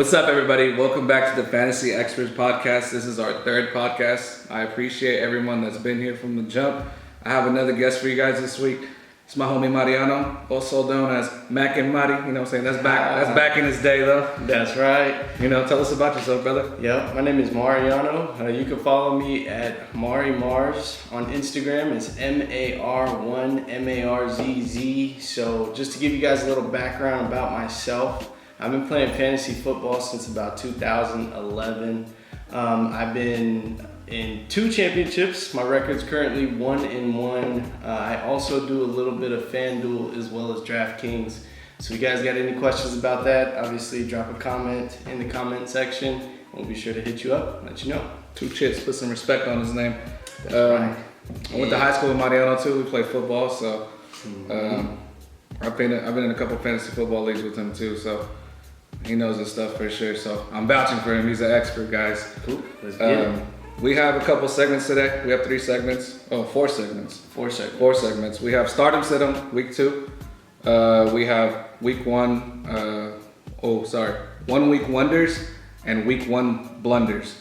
What's up, everybody? Welcome back to the Fantasy Expertz Podcast. This is our third podcast. I appreciate everyone that's been here from the jump. I have another guest for you guys this week. It's my homie Mariano, also known as Mac and Mari. You know what I'm saying? That's back in his day, though. That's right. You know, tell us about yourself, brother. Yep, my name is Mariano. You can follow me at Mari Mars on Instagram. It's MAR1MARZZ. So just to give you guys a little background about myself, I've been playing fantasy football since about 2011. I've been in 2 championships. My record's currently 1-1. I also do a little bit of FanDuel as well as DraftKings. So if you guys got any questions about that, obviously drop a comment in the comment section. We'll be sure to hit you up and let you know. 2 Chits, put some respect on his name. Right. I went to high school with Mariano too. We played football, so I've been in a couple fantasy football leagues with him too. So he knows his stuff for sure. So I'm vouching for him. He's an expert, guys. Cool. Let's get it. We have a couple segments today. We have 3 segments. Oh, 4 segments. 4 segments. 4 segments. We have Start 'em, Sit 'em, week 2. We have week 1. 1 week wonders and week 1 blunders.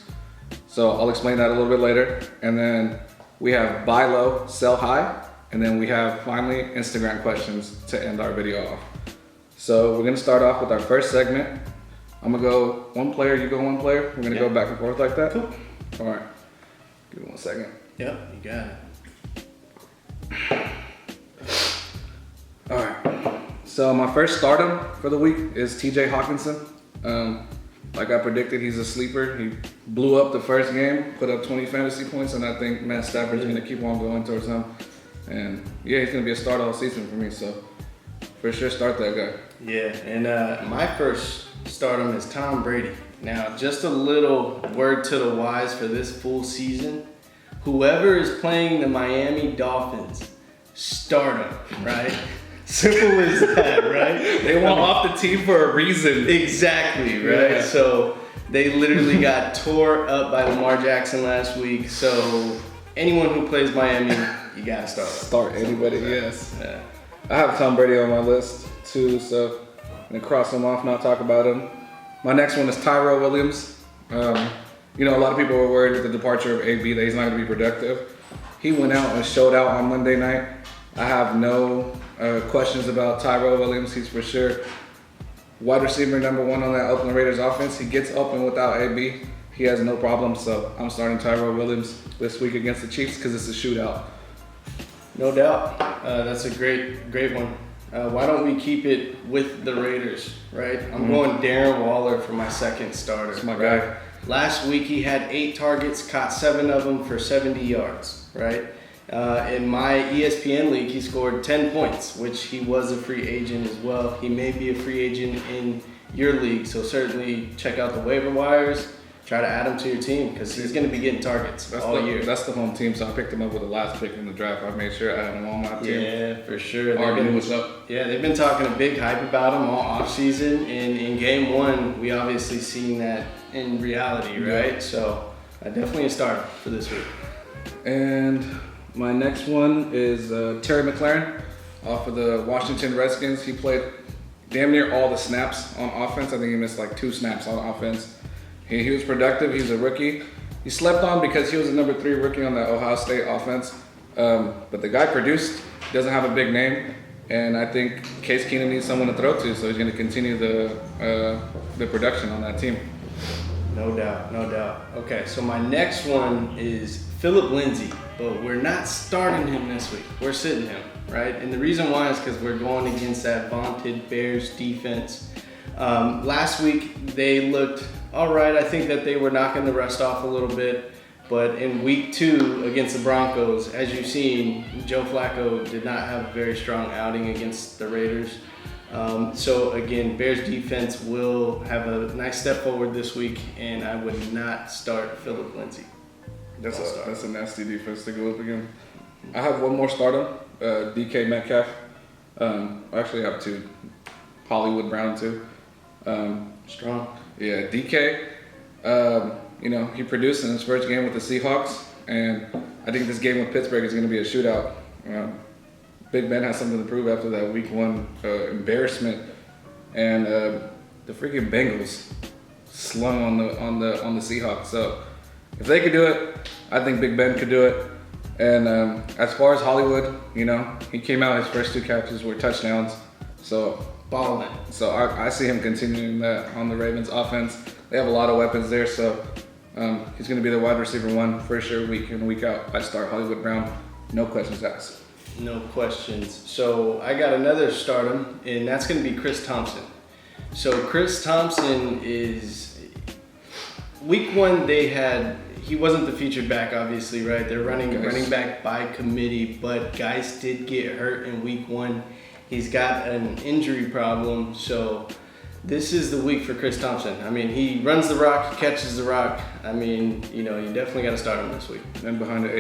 So I'll explain that a little bit later. And then we have buy low, sell high. And then we have finally Instagram questions to end our video off. So we're gonna start off with our first segment. I'm gonna go 1 player, you go 1 player. We're gonna go back and forth like that. Cool. All right, give me 1 second. Yep, you got it. All right, so my first stardom for the week is TJ Hawkinson. Like I predicted, he's a sleeper. He blew up the first game, put up 20 fantasy points, and I think Matt Stafford's gonna keep on going towards him. And yeah, he's gonna be a start all season for me, so for sure start that guy. Yeah, and my first stardom is Tom Brady. Now, just a little word to the wise for this full season. Whoever is playing the Miami Dolphins, start them, right? Simple as that, right? They want off the team for a reason. Exactly, right? Yeah. So they literally got tore up by Lamar Jackson last week. So anyone who plays Miami, you gotta start. Start anybody, yes. Yeah. I have Tom Brady on my list too, so I'm gonna cross him off, not talk about him. My next one is Tyrell Williams. You know, a lot of people were worried with the departure of AB that he's not gonna be productive. He went out and showed out on Monday night. I have no questions about Tyrell Williams. He's for sure wide receiver number 1 on that Oakland Raiders offense. He gets open without AB. He has no problem, so I'm starting Tyrell Williams this week against the Chiefs because it's a shootout. No doubt. That's a great one. Why don't we keep it with the Raiders, right? I'm going Darren Waller for my second starter. That's my right? guy. Last week he had 8 targets, caught 7 of them for 70 yards, right? In my ESPN league, he scored 10 points, which he was a free agent as well. He may be a free agent in your league, so certainly check out the waiver wires. Try to add him to your team because he's going to be getting targets all year. That's the home team, so I picked him up with the last pick in the draft. I made sure I had him on my team. Yeah, for sure. Already knew what's up. Yeah, they've been talking a big hype about him all offseason. And in game 1, we obviously seen that in reality, right? Yeah. So definitely a start for this week. And my next one is Terry McLaurin off of the Washington Redskins. He played damn near all the snaps on offense. I think he missed like 2 snaps on offense. He was productive. He's a rookie. He slept on because he was the number 3 rookie on that Ohio State offense. But the guy produced. Doesn't have a big name, and I think Case Keenum needs someone to throw to, so he's going to continue the production on that team. No doubt, no doubt. Okay, so my next one is Phillip Lindsay, but we're not starting him this week. We're sitting him, right? And the reason why is because we're going against that vaunted Bears defense. Last week, they looked all right. I think that they were knocking the rust off a little bit. But in week 2 against the Broncos, as you've seen, Joe Flacco did not have a very strong outing against the Raiders. So again, Bears defense will have a nice step forward this week, and I would not start Phillip Lindsay. That's a nasty defense to go up again. I have one more stardom, DK Metcalf. I actually have 2. Hollywood Brown too. Strong. Yeah, DK. You know, he produced in his first game with the Seahawks, and I think this game with Pittsburgh is going to be a shootout. Big Ben has something to prove after that week 1 embarrassment, and the freaking Bengals slung on the Seahawks. So if they could do it, I think Big Ben could do it. And as far as Hollywood, he came out, his first 2 catches were touchdowns. So Bottleneck. So I see him continuing that on the Ravens offense. They have a lot of weapons there, so he's going to be the wide receiver 1 for sure, week in, week out. I start Hollywood Brown, no questions asked. No questions. So I got another stardom, and that's going to be Chris Thompson. So Chris Thompson is, week 1 he wasn't the featured back, obviously, right? They're running back by committee, but guys did get hurt in week 1. He's got an injury problem, so this is the week for Chris Thompson. I mean, he runs the rock, catches the rock. I mean, you definitely got to start him this week. And behind the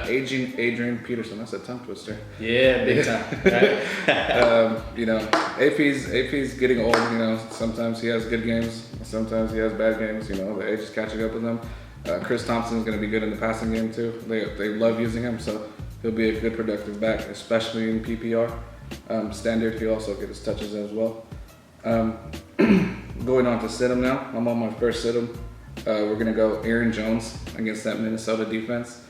aging Adrian Peterson, that's a tongue twister. Yeah, big time. Right? AP's getting old. Sometimes he has good games, sometimes he has bad games. The age is catching up with him. Chris Thompson is going to be good in the passing game too. They love using him, so he'll be a good productive back, especially in PPR. Standard, he'll also get his touches as well. Going on to sit him now. I'm on my first sit him. We're going to go Aaron Jones against that Minnesota defense.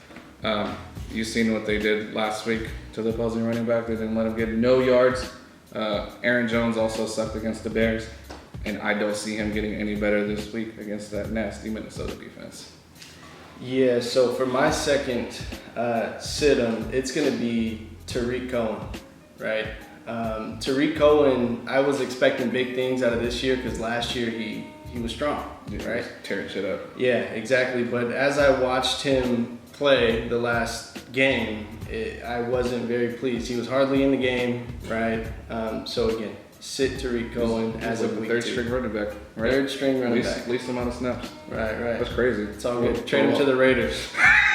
You've seen what they did last week to the opposing running back. They didn't let him get no yards. Aaron Jones also sucked against the Bears, and I don't see him getting any better this week against that nasty Minnesota defense. Yeah, so for my second sit-em, it's going to be Tariq Cohen, right? Tariq Cohen, I was expecting big things out of this year because last year he was strong, right? Tearing shit up. Yeah, exactly. But as I watched him play the last game, I wasn't very pleased. He was hardly in the game, right? So again, sit Tariq Cohen as a week 2. Third string running back, right? Third string running back. Least amount of snaps. Right. That's crazy. It's all good. Trade him to the Raiders.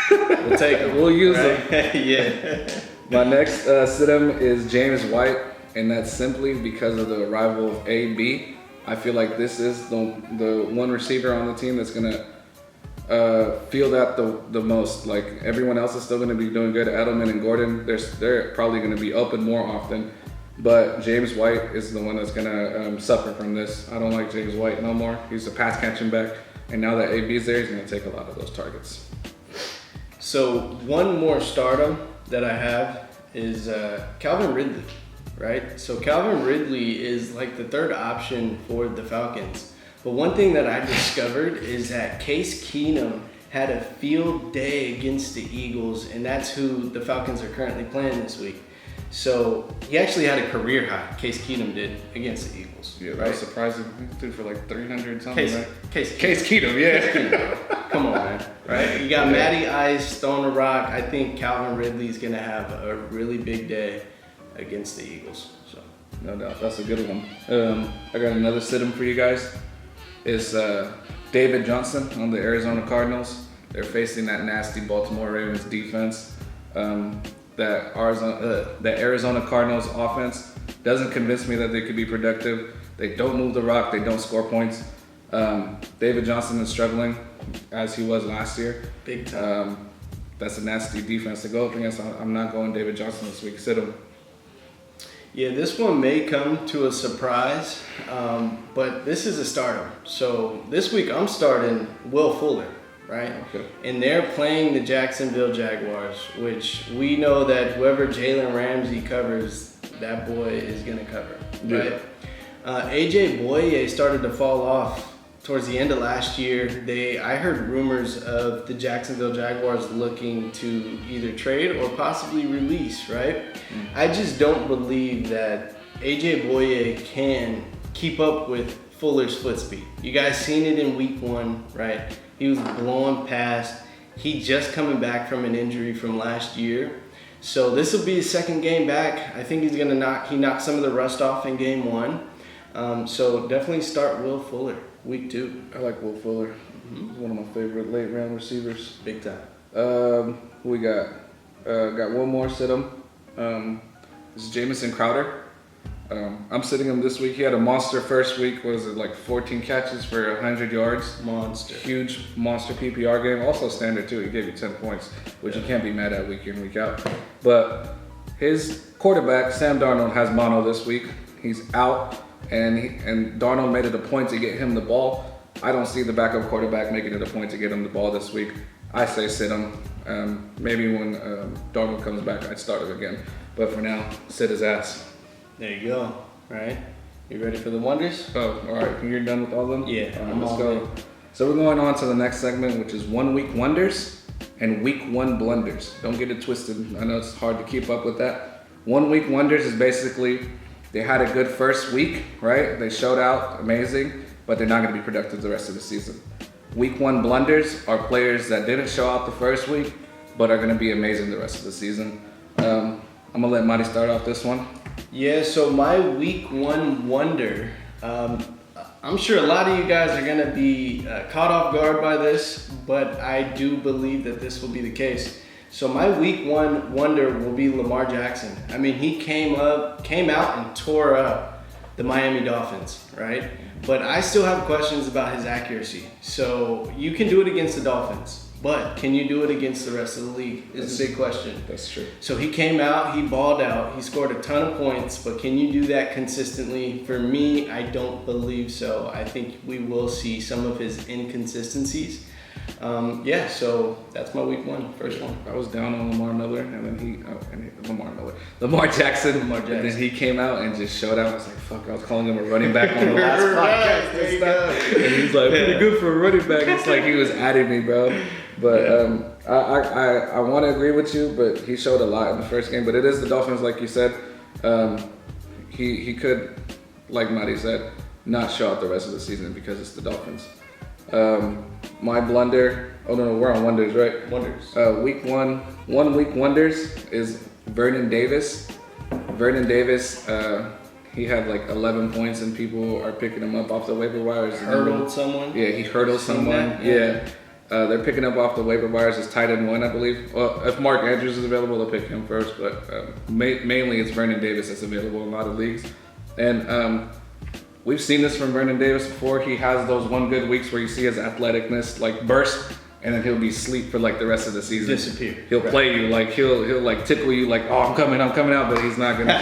We'll take him. We'll use him. Yeah. My next sit-em is James White, and that's simply because of the arrival of AB. I feel like this is the one receiver on the team that's going to feel that the most. Like, everyone else is still going to be doing good. Edelman and Gordon, they're probably going to be open more often. But James White is the one that's going to suffer from this. I don't like James White no more. He's a pass catching back. And now that AB's there, he's going to take a lot of those targets. So one more stardom that I have is Calvin Ridley, right? So Calvin Ridley is like the third option for the Falcons. But one thing that I discovered is that Case Keenum had a field day against the Eagles, and that's who the Falcons are currently playing this week. So he actually had a career high, Case Keenum did, against the Eagles. Yeah, that right? was surprising. He threw for like 300 something, right? Case Keenum, yeah. Come on, man. Right? You got Matty Ice throwing a rock. I think Calvin Ridley's going to have a really big day against the Eagles. So No doubt. That's a good one. I got another sit-em for you guys. It's David Johnson on the Arizona Cardinals. They're facing that nasty Baltimore Ravens defense. That Arizona Cardinals offense doesn't convince me that they could be productive. They don't move the rock. They don't score points. David Johnson is struggling as he was last year. big time. That's a nasty defense to go up against. I'm not going David Johnson this week. Sit him. Yeah, this one may come to a surprise, but this is a starter. So this week I'm starting Will Fuller, right? Okay. And they're playing the Jacksonville Jaguars, which we know that whoever Jalen Ramsey covers, that boy is going to cover, right? AJ Boye started to fall off towards the end of last year. I heard rumors of the Jacksonville Jaguars looking to either trade or possibly release, right? I just don't believe that AJ Boye can keep up with Fuller's foot speed. You guys seen it in week 1, right? He was blowing past. He just coming back from an injury from last year. So this will be his second game back. I think he knocked some of the rust off in game 1. So definitely start Will Fuller, week 2. I like Will Fuller. He's one of my favorite late round receivers. Big time. We got one more sit him. This is Jamison Crowder. I'm sitting him this week. He had a monster first week. What was it, like 14 catches for 100 yards? Monster. Huge monster PPR game. Also standard too. He gave you 10 points, which you can't be mad at week in, week out. But his quarterback, Sam Darnold, has mono this week. He's out, and Darnold made it a point to get him the ball. I don't see the backup quarterback making it a point to get him the ball this week. I say sit him. Maybe when Darnold comes back, I'd start him again. But for now, sit his ass. There you go. All right. You ready for the wonders? Oh, all right. You're done with all of them? Yeah. All right, let's go. So we're going on to the next segment, which is 1 week wonders and week 1 blunders. Don't get it twisted. I know it's hard to keep up with that. 1 week wonders is basically they had a good first week, right? They showed out amazing, but they're not going to be productive the rest of the season. Week 1 blunders are players that didn't show out the first week, but are going to be amazing the rest of the season. I'm going to let Marty start off this one. Yeah, so my week 1 wonder, I'm sure a lot of you guys are going to be caught off guard by this, but I do believe that this will be the case. So my week 1 wonder will be Lamar Jackson. I mean, he came out and tore up the Miami Dolphins, right? But I still have questions about his accuracy. So you can do it against the Dolphins, but can you do it against the rest of the league is the big question. That's true. So he came out, he balled out, he scored a ton of points, but can you do that consistently? For me, I don't believe so. I think we will see some of his inconsistencies. So that's my week 1, first one. I was down on Lamar Jackson. And then he came out and just showed out. I was like, fuck, I was calling him a running back on the last podcast. There you go. And he's like, pretty good for a running back. It's like he was adding me, bro. But I want to agree with you, but he showed a lot in the first game. But it is the Dolphins, like you said. He could, like Matty said, not show out the rest of the season because it's the Dolphins. My blunder, we're on wonders, right? Wonders. Week 1 week wonders is Vernon Davis. Vernon Davis, he had like 11 points and people are picking him up off the waiver wires. Hurdled someone? Yeah, he hurdled someone. Yeah. They're picking up off the waiver wires as tight end 1, I believe. Well, if Mark Andrews is available, they'll pick him first, but mainly it's Vernon Davis that's available in a lot of leagues. And we've seen this from Vernon Davis before. He has those 1 good weeks where you see his athleticness like burst, and then he'll be asleep for like the rest of the season. Disappear. He'll play you, like he'll like tickle you, like, oh, I'm coming out, but he's not gonna.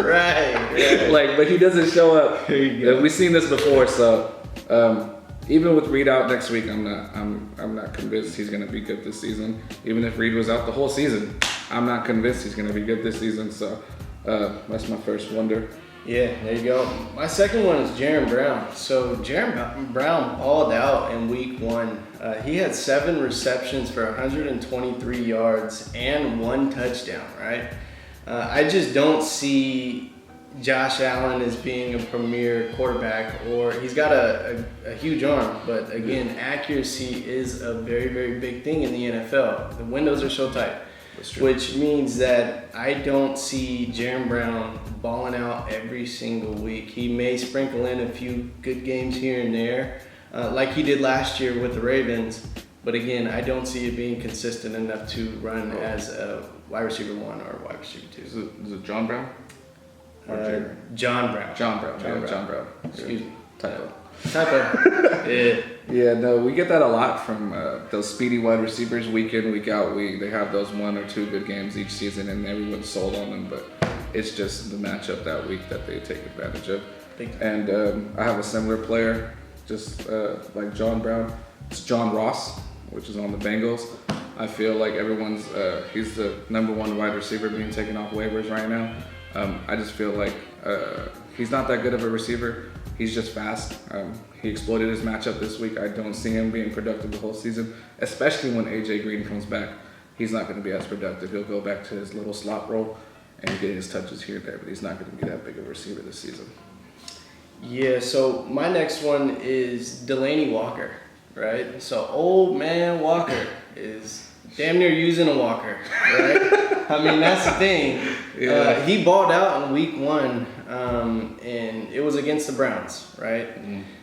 right. Like, but he doesn't show up. We've seen this before, so even with Reed out next week, I'm not convinced he's gonna be good this season. Even if Reed was out the whole season, I'm not convinced he's gonna be good this season. So that's my first wonder. Yeah, there you go. My second one is Jaron Brown. So Jaron Brown balled out in week 1. He had 7 receptions for 123 yards and 1 touchdown, right? I just don't see Josh Allen as being a premier quarterback, or he's got a huge arm, but again, accuracy is a very, very big thing in the NFL. The windows are so tight. Which means that I don't see Jaron Brown balling out every single week. He may sprinkle in a few good games here and there, like he did last year with the Ravens. But again, I don't see it being consistent enough to run as a wide receiver 1 or wide receiver 2. Is it John Brown? John Brown. John Brown. Excuse me. Typo. Yeah, no, we get that a lot from those speedy wide receivers week in, week out. They have those 1 or 2 good games each season, and everyone's sold on them. But it's just the matchup that week that they take advantage of. And I have a similar player, just like John Brown. It's John Ross, which is on the Bengals. I feel like he's the number 1 wide receiver being taken off waivers right now. I just feel like he's not that good of a receiver. He's just fast. He exploited his matchup this week. I don't see him being productive the whole season, especially when AJ Green comes back. He's not going to be as productive. He'll go back to his little slot role and get his touches here and there, but he's not going to be that big of a receiver this season. Yeah, so my next one is Delaney Walker, right? So old man Walker is damn near using a walker, right? I mean, that's the thing. Yeah. He balled out in week 1, and it was against the Browns, right?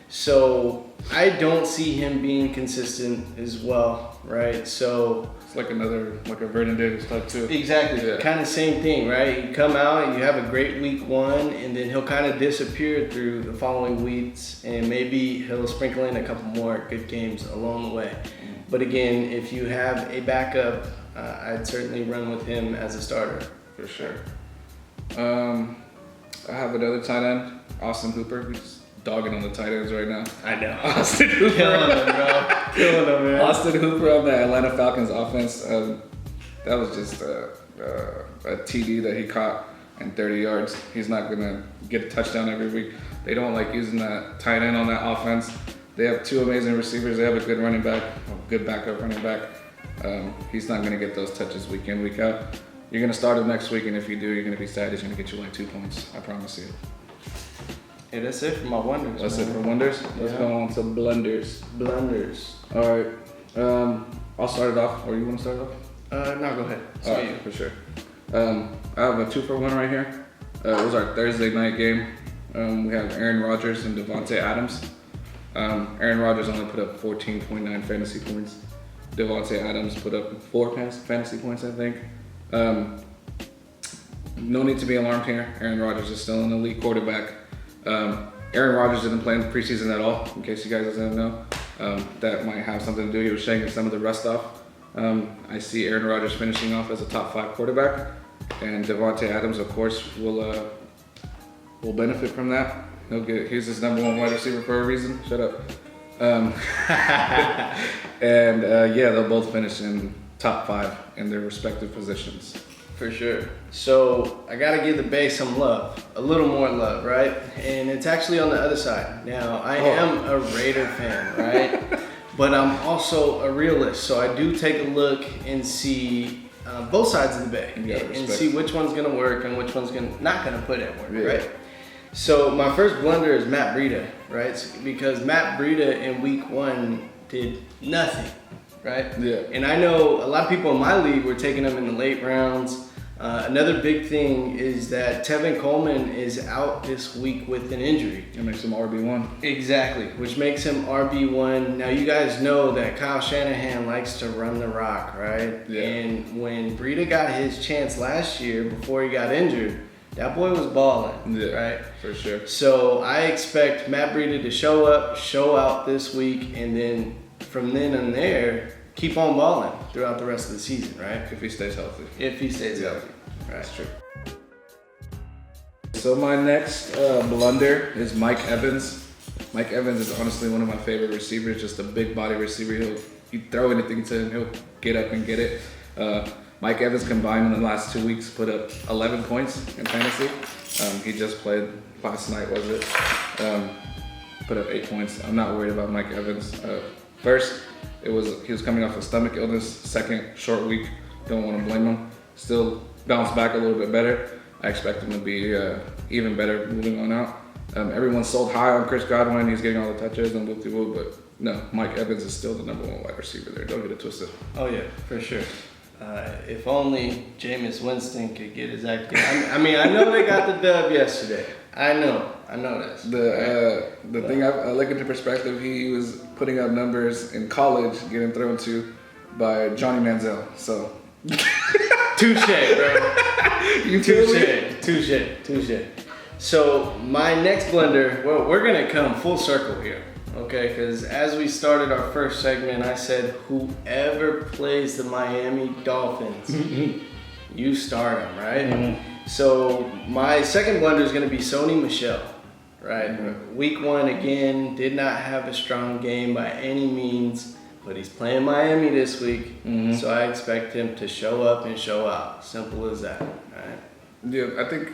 So I don't see him being consistent as well, right? So it's like a Vernon Davis type too. Exactly, kind of same thing, right? You come out, you have a great week 1, and then he'll kind of disappear through the following weeks, and maybe he'll sprinkle in a couple more good games along the way. But again, if you have a backup, I'd certainly run with him as a starter. For sure. I have another tight end, Austin Hooper. We just dogging on the tight ends right now. I know. Austin Hooper. Killing him, bro. Killing him, man. Austin Hooper on the Atlanta Falcons offense. That was just a TD that he caught and 30 yards. He's not going to get a touchdown every week. They don't like using that tight end on that offense. They have 2 amazing receivers. They have a good running back, a good backup running back. He's not going to get those touches week in, week out. You're going to start him next week, and if you do, you're going to be sad. He's going to get you like 2 points. I promise you. Hey, that's it for my wonders. That's man. it for wonders. Let's Yeah. go on to blunders. Blunders. All right. I'll start it off, or you want to start it off? No, go ahead. All right, for sure. I have a 2-for-1 right here. It was our Thursday night game. We have Aaron Rodgers and Devontae Adams. Aaron Rodgers only put up 14.9 fantasy points. Devontae Adams put up 4 fantasy points, I think. No need to be alarmed here. Aaron Rodgers is still an elite quarterback. Aaron Rodgers didn't play in the preseason at all, in case you guys didn't know. That might have something to do. He was shaking some of the rust off. I see Aaron Rodgers finishing off as a top 5 quarterback, and Devontae Adams, of course, will benefit from that. He's his number 1 wide receiver for a reason. Shut up. And they'll both finish in top 5 in their respective positions. For sure. So I gotta give the Bay some love, a little more love, right? And it's actually on the other side. Now I am a Raider fan, right? But I'm also a realist, so I do take a look and see both sides of the Bay and see which one's gonna work and which one's not gonna put in work, right? So my first blunder is Matt Breida, right? Because Matt Breida in week 1 did nothing, right? Yeah. And I know a lot of people in my league were taking him in the late rounds. Another big thing is that Tevin Coleman is out this week with an injury. It makes him RB1. Exactly, which makes him RB1. Now you guys know that Kyle Shanahan likes to run the rock, right? Yeah. And when Breida got his chance last year before he got injured, that boy was balling, right? For sure. So I expect Matt Breida to show up, show out this week, and then from then and there, keep on balling throughout the rest of the season, right? If he stays healthy. If he stays healthy. Right. That's true. So my next blunder is Mike Evans. Mike Evans is honestly one of my favorite receivers, just a big body receiver. You throw anything to him, he'll get up and get it. Mike Evans combined in the last 2 weeks put up 11 points in fantasy. He just played last night, was it? Put up 8 points. I'm not worried about Mike Evans. First, he was coming off a stomach illness. Second, short week. Don't want to blame him. Still bounced back a little bit better. I expect him to be even better moving on out. Everyone sold high on Chris Godwin. He's getting all the touches and whoop-de-whoop, but no, Mike Evans is still the number 1 wide receiver there. Don't get it twisted. Oh yeah, for sure. If only Jameis Winston could get his act together. I mean, I know they got the dub yesterday. I know this. The thing I look into perspective, he was putting up numbers in college, getting thrown to by Johnny Manziel. So touche, bro. You feel me? Touche. So my next blunder, well, we're gonna come full circle here, okay? Because as we started our first segment, I said whoever plays the Miami Dolphins, you start them, right? Mm-hmm. So my second blunder is gonna be Sony Michel, right? Mm-hmm. Week 1 again, did not have a strong game by any means, but he's playing Miami this week, so I expect him to show up and show out. Simple as that, right? Yeah, I think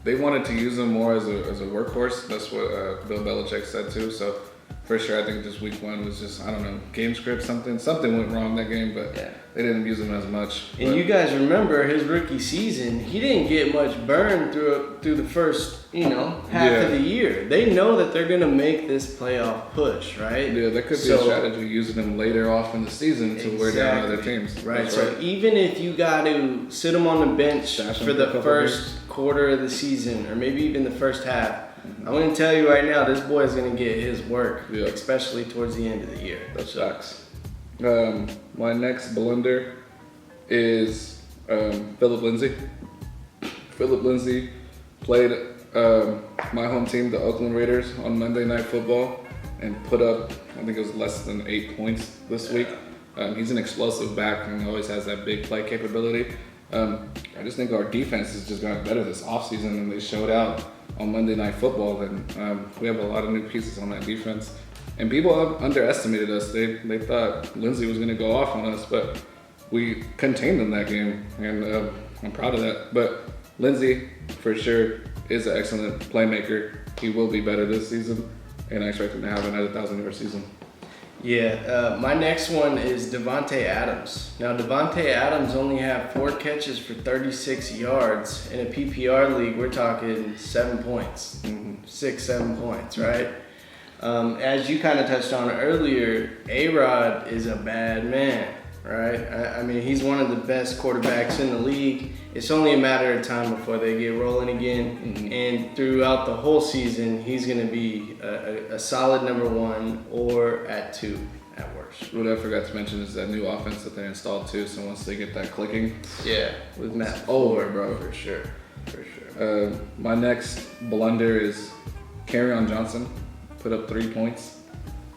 they wanted to use him more as a workhorse. That's what Bill Belichick said too. So for sure, I think just week 1 was just, I don't know, game script, something went wrong that game, but they didn't use him as much. And you guys remember his rookie season, he didn't get much burn through the first, half of the year. They know that they're gonna make this playoff push, right? Yeah, that could be a strategy, using him later off in the season to wear down other teams. Right. That's so even if you got to sit him on the bench for the first quarter of the season, or maybe even the first half, I'm going to tell you right now, this boy is going to get his work, especially towards the end of the year. That's facts. My next blunder is Philip Lindsay. Philip Lindsay played my home team, the Oakland Raiders, on Monday Night Football and put up, I think it was less than 8 points this week. He's an explosive back and always has that big play capability. I just think our defense has just gotten better this offseason, and they showed out on Monday Night Football, then we have a lot of new pieces on that defense. And people have underestimated us. They thought Lindsey was going to go off on us, but we contained them that game, and I'm proud of that. But Lindsey, for sure, is an excellent playmaker. He will be better this season, and I expect him to have another 1,000-yard season. Yeah, my next one is Devontae Adams. Now, Devontae Adams only had 4 catches for 36 yards. In a PPR league, we're talking 7 points, 6, 7 points, right? As you kind of touched on earlier, A-Rod is a bad man, right? I mean, he's one of the best quarterbacks in the league. It's only a matter of time before they get rolling again. And throughout the whole season, he's going to be a solid number 1 or at 2 at worst. What I forgot to mention is that new offense that they installed too. So once they get that clicking, yeah, with Matt over, bro. For sure. My next blunder is Kerryon Johnson. Put up 3 points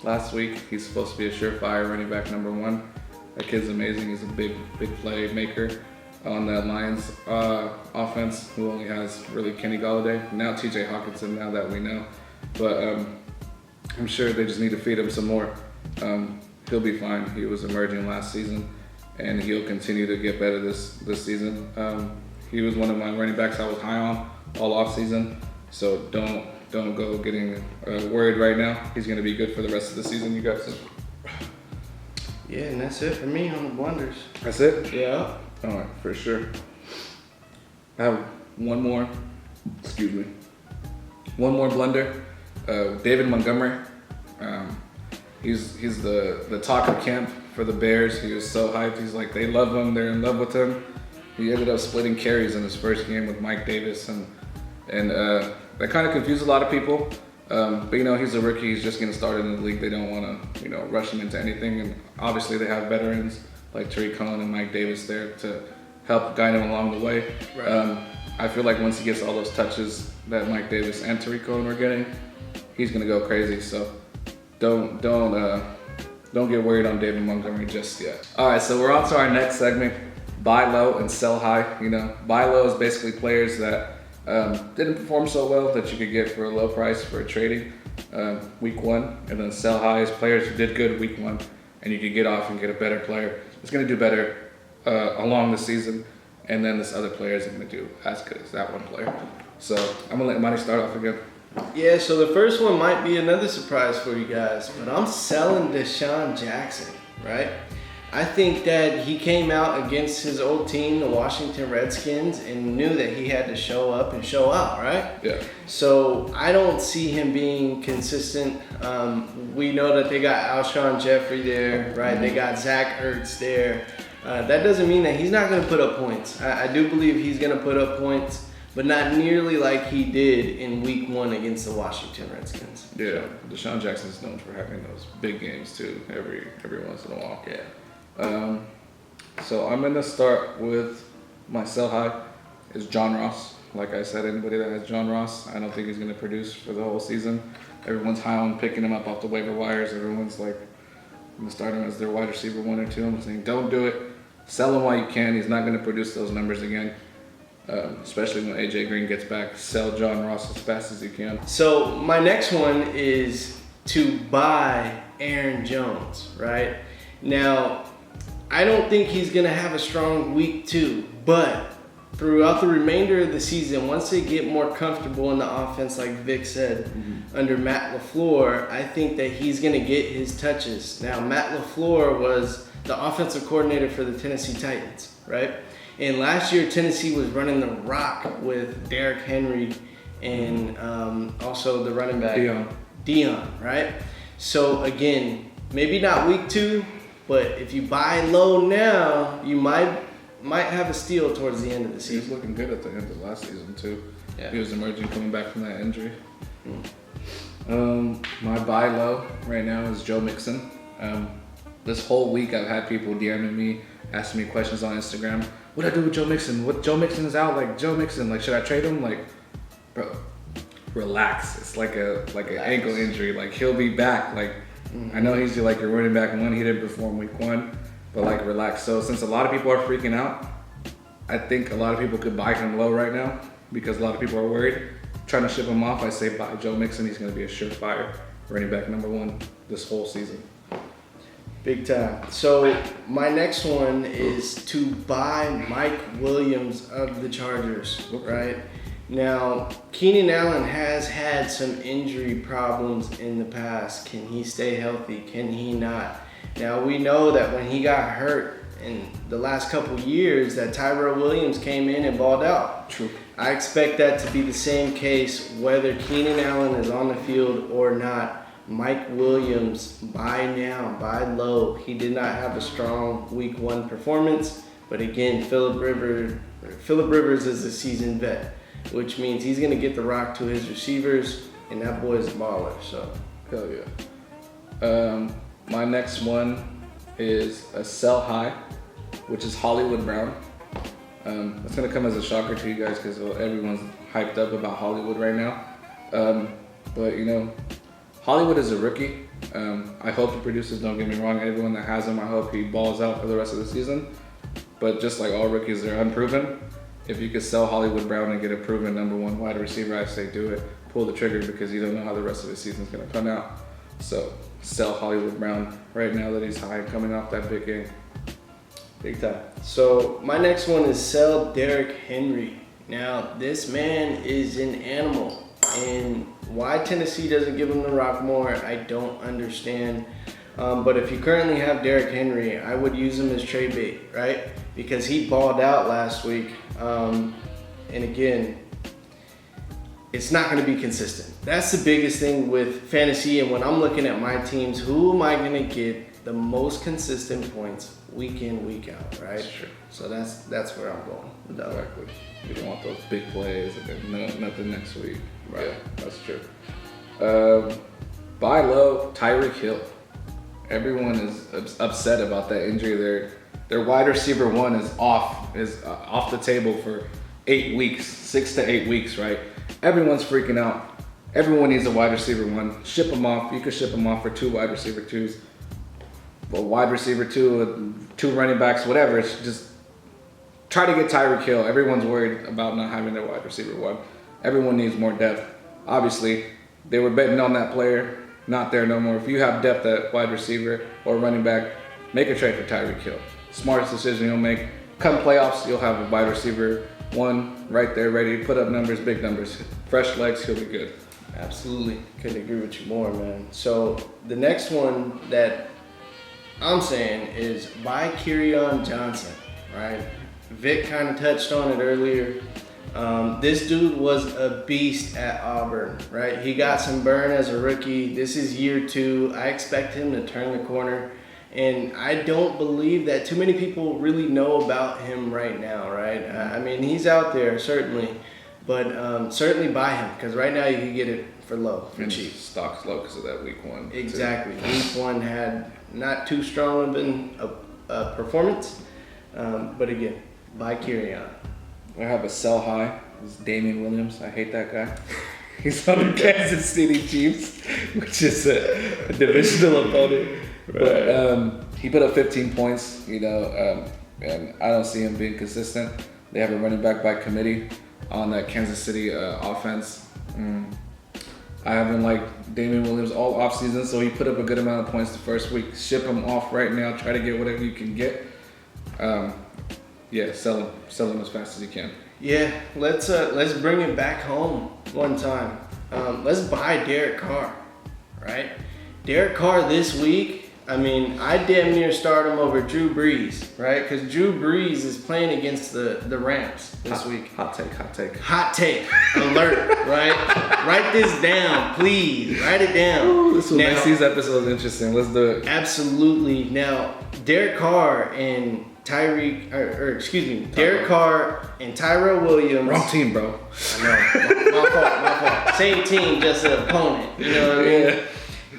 last week. He's supposed to be a surefire running back number 1. That kid's amazing. He's a big playmaker on that Lions offense, who only has really Kenny Golladay. Now TJ Hawkinson, now that we know. But I'm sure they just need to feed him some more. He'll be fine. He was emerging last season, and he'll continue to get better this season. He was one of my running backs I was high on all off season. So don't go getting worried right now. He's going to be good for the rest of the season, you guys. Yeah, and that's it for me on the blunders. That's it? Yeah. All right, for sure. I have one more blunder. David Montgomery. He's the talk of camp for the Bears. He was so hyped. He's like, they love him. They're in love with him. He ended up splitting carries in his first game with Mike Davis, and that kind of confused a lot of people. But he's a rookie. He's just getting started in the league. They don't want to, rush him into anything. And obviously they have veterans like Tariq Cohen and Mike Davis there to help guide him along the way. Right. I feel like once he gets all those touches that Mike Davis and Tariq Cohen are getting, he's gonna go crazy. So don't get worried on David Montgomery just yet. All right, so we're on to our next segment: buy low and sell high. Buy low is basically players that didn't perform so well that you could get for a low price for trading week 1, and then sell high is players who did good week 1 and you could get off and get a better player. It's going to do better along the season, and then this other player isn't going to do as good as that one player. So I'm going to let Monty start off again. Yeah, so the first one might be another surprise for you guys, but I'm selling Deshaun Jackson, right? I think that he came out against his old team, the Washington Redskins, and knew that he had to show up and show out, right? Yeah. So I don't see him being consistent. We know that they got Alshon Jeffrey there, right? They got Zach Ertz there. That doesn't mean that he's not going to put up points. I do believe he's going to put up points, but not nearly like he did in week 1 against the Washington Redskins. Yeah, Deshaun Jackson's known for having those big games too, every once in a while. Yeah. So I'm going to start with my sell high is John Ross. Like I said, anybody that has John Ross, I don't think he's going to produce for the whole season. Everyone's high on picking him up off the waiver wires. Everyone's like, I'm going to start him as their wide receiver 1 or 2. I'm saying, don't do it. Sell him while you can. He's not going to produce those numbers again, especially when AJ Green gets back. Sell John Ross as fast as you can. So my next one is to buy Aaron Jones, right? Now, I don't think he's going to have a strong week 2, but throughout the remainder of the season, once they get more comfortable in the offense, like Vic said, under Matt LaFleur, I think that he's going to get his touches. Now, Matt LaFleur was the offensive coordinator for the Tennessee Titans, right? And last year, Tennessee was running the rock with Derrick Henry and also the running back, Dion, right? So, again, maybe not week 2, but if you buy low now, you might have a steal towards the end of the season. He was looking good at the end of last season too. Yeah. He was emerging, coming back from that injury. My buy low right now is Joe Mixon. This whole week I've had people DMing me, asking me questions on Instagram. What do I do with Joe Mixon? What Joe Mixon is out? Like Joe Mixon, like should I trade him? Like, bro, relax. It's like an ankle injury. Like he'll be back. Like I know he's like your running back 1. He didn't perform week 1, but like relax. So since a lot of people are freaking out, I think a lot of people could buy him low right now because a lot of people are worried. trying to ship him off, I say buy Joe Mixon. He's going to be a surefire running back number 1 this whole season. Big time. So my next one is to buy Mike Williams of the Chargers, right? Now, Keenan Allen has had some injury problems in the past. Can he stay healthy? Can he not? Now, we know that when he got hurt in the last couple years, that Tyrell Williams came in and balled out. True. I expect that to be the same case whether Keenan Allen is on the field or not. Mike Williams, buy now, buy low. He did not have a strong week 1 performance, but again, Phillip Rivers is a seasoned vet, which means he's going to get the rock to his receivers, and that boy is a baller. So, hell yeah. My next one is a sell high, which is Hollywood Brown. It's going to come as a shocker to you guys because everyone's hyped up about Hollywood right now. But, you know, Hollywood is a rookie. I hope he produces, don't get me wrong. Everyone that has him, I hope he balls out for the rest of the season. But just like all rookies, they're unproven. If you could sell Hollywood Brown and get a proven number 1 wide receiver, I say do it. Pull the trigger because you don't know how the rest of the season is going to come out. So sell Hollywood Brown right now that he's high, coming off that big game. big time. So my next one is sell Derrick Henry. Now, this man is an animal. And why Tennessee doesn't give him the rock more, I don't understand. But if you currently have Derrick Henry, I would use him as trade bait, right? Because he balled out last week. And again, it's not going to be consistent. That's the biggest thing with fantasy. And when I'm looking at my teams, who am I going to get the most consistent points week in, week out, right? Sure. So that's where I'm going. Exactly. You don't want those big plays and then nothing next week. Right. Yeah, that's true. Buy low, Tyreek Hill. Everyone is upset about that injury. Their wide receiver 1 is off the table for 8 weeks, 6 to 8 weeks, right? Everyone's freaking out. Everyone needs a wide receiver 1. Ship them off. You could ship them off for 2 wide receiver 2s. A wide receiver 2, 2 running backs, whatever. It's just try to get Tyreek Hill. Everyone's worried about not having their wide receiver 1. Everyone needs more depth. Obviously, they were betting on that player. Not there no more. If you have depth at wide receiver or running back, make a trade for Tyreek Hill. Smartest decision you'll make. Come playoffs, you'll have a wide receiver 1 right there ready to put up numbers, big numbers. Fresh legs, he'll be good. Absolutely. Couldn't agree with you more, man. So the next one that I'm saying is buy Kerryon Johnson, right? Vic kind of touched on it earlier. This dude was a beast at Auburn, right? He got some burn as a rookie. This is year 2. I expect him to turn the corner. And I don't believe that too many people really know about him right now, right? I mean, he's out there, certainly. But certainly buy him, because right now you can get it for low, for cheap. Stock's low because of that week 1. Exactly. Week 1 had not too strong of a performance. But again, buy Kerryon. I have a sell high. It's Damian Williams. I hate that guy. He's on the Kansas City Chiefs, which is a divisional opponent. But he put up 15 points, and I don't see him being consistent. They have a running back by committee on that Kansas City offense. I haven't liked Damian Williams all offseason, so he put up a good amount of points the first week. Ship him off right now. Try to get whatever you can get. Sell him as fast as you can. Yeah, let's bring it back home one time. Let's buy Derek Carr, right? Derek Carr this week, I mean, I damn near start him over Drew Brees, right? Because Drew Brees is playing against the Rams this week. Hot take. Hot take alert, right? Write this down, please. Write it down. Ooh, this will make these episodes interesting. Let's do it. Absolutely. Now, Derek Carr and Derek Carr and Tyrell Williams. Wrong team, bro. I know. My fault. Same team, just an opponent. You know what I mean? Yeah.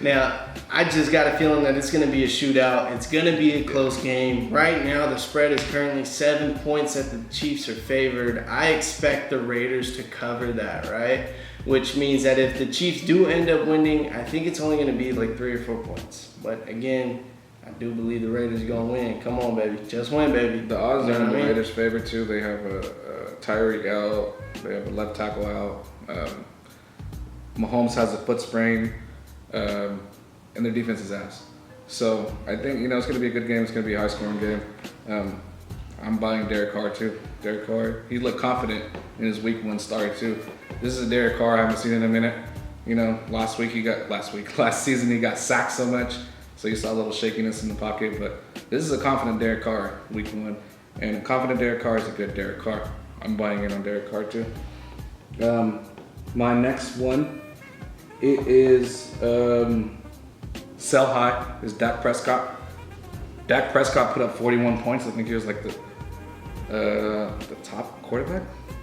Now, I just got a feeling that it's going to be a shootout. It's going to be a close game. Right now, the spread is currently 7 points that the Chiefs are favored. I expect the Raiders to cover that, right? Which means that if the Chiefs do end up winning, I think it's only going to be like 3 or 4 points. But again, I do believe the Raiders are going to win. Come on, baby. Just win, baby. The odds are in the Raiders' favor, too. They have a Tyreek out. They have a left tackle out. Mahomes has a foot sprain, and their defense is ass. So I think, it's going to be a good game. It's going to be a high-scoring game. I'm buying Derek Carr, too. Derek Carr, he looked confident in his week 1 start, too. This is a Derek Carr I haven't seen in a minute. Last season he got sacked so much, so you saw a little shakiness in the pocket. But this is a confident Derek Carr week 1, and a confident Derek Carr is a good Derek Carr. I'm buying in on Derek Carr too. My next one, it is sell high is Dak Prescott. Dak Prescott put up 41 points. I think he was like the top quarterback